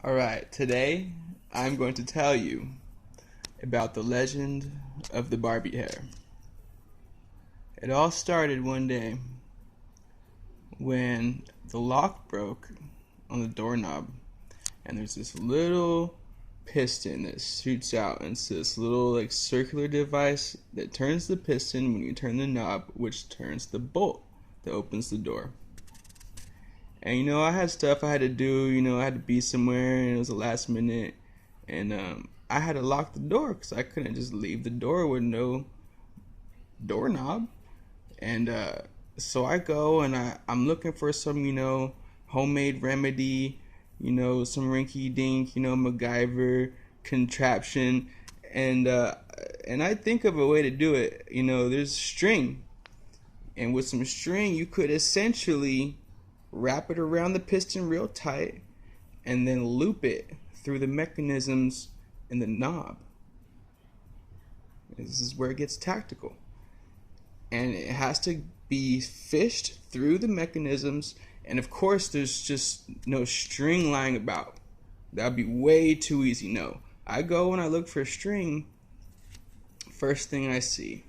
Alright, today I'm going to tell you about the legend of the Barbie hair. It all started one day when the lock broke on the doorknob, and there's this little piston that shoots out into this little circular device that turns the piston when you turn the knob, which turns the bolt that opens the door. And I had stuff I had to do, I had to be somewhere and it was the last minute, and I had to lock the door because I couldn't just leave the door with no doorknob. And so I go and I'm looking for some, homemade remedy, some rinky dink, MacGyver contraption, and I think of a way to do it. There's string, and with some string you could essentially wrap it around the piston real tight and then loop it through the mechanisms in the knob. This is where it gets tactical, and it has to be fished through the mechanisms, and of course there's just no string lying about. That would be way too easy. No, I go and I look for a string. First thing I see,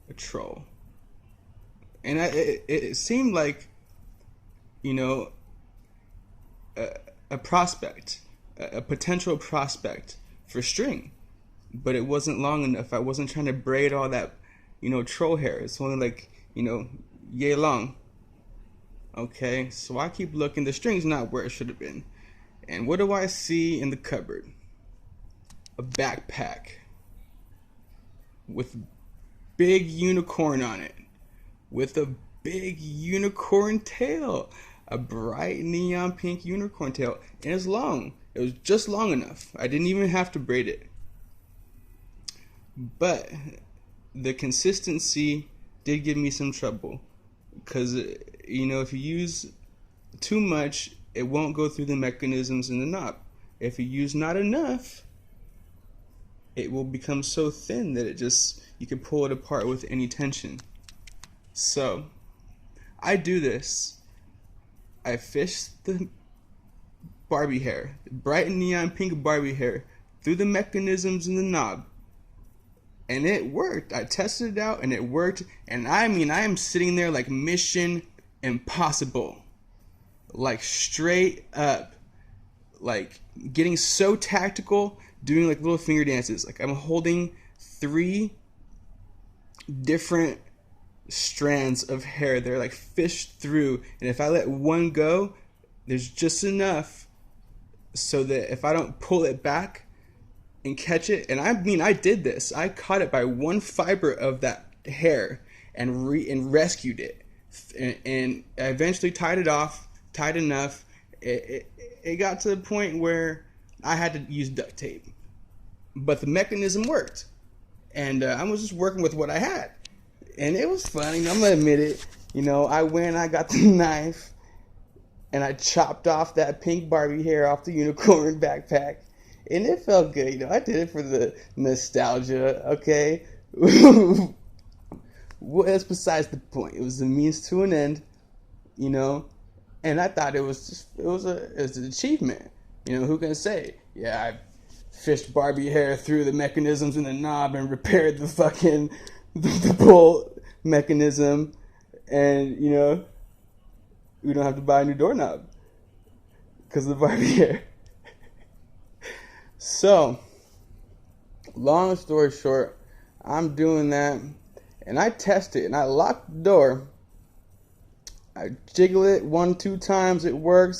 a troll. And it seemed like a prospect, a potential prospect for string, but it wasn't long enough. I wasn't trying to braid all that, troll hair. It's only yay long. Okay, so I keep looking. The string's not where it should have been. And what do I see in the cupboard? A backpack with big unicorn on it, with a big unicorn tail, a bright neon pink unicorn tail, and it's long. It was just long enough. I didn't even have to braid it. But the consistency did give me some trouble, because if you use too much, it won't go through the mechanisms in the knob. If you use not enough, it will become so thin that you can pull it apart with any tension. So I do this. I fish the Barbie hair, bright neon pink Barbie hair, through the mechanisms in the knob, and it worked. I tested it out and it worked. And I am sitting there like Mission Impossible, like straight up, like getting so tactical, doing like little finger dances. Like I'm holding 3 different strands of hair. They're like fished through, and if I let one go, there's just enough so that if I don't pull it back and catch it, and I did this. I caught it by one fiber of that hair and rescued it, and I eventually tied it off, tight enough. It got to the point where I had to use duct tape, but the mechanism worked, and I was just working with what I had. And it was funny, I'm gonna admit it. I got the knife and I chopped off that pink Barbie hair off the unicorn backpack, and it felt good. I did it for the nostalgia. Okay, well, that's besides the point. It was a means to an end, and I thought it was an achievement. Who can say? Yeah, I fished Barbie hair through the mechanisms in the knob and repaired the fucking the bolt mechanism, and we don't have to buy a new doorknob because of the Barbie hair. So, long story short, I'm doing that, and I test it, and I lock the door. I jiggle it 1-2 times, it works.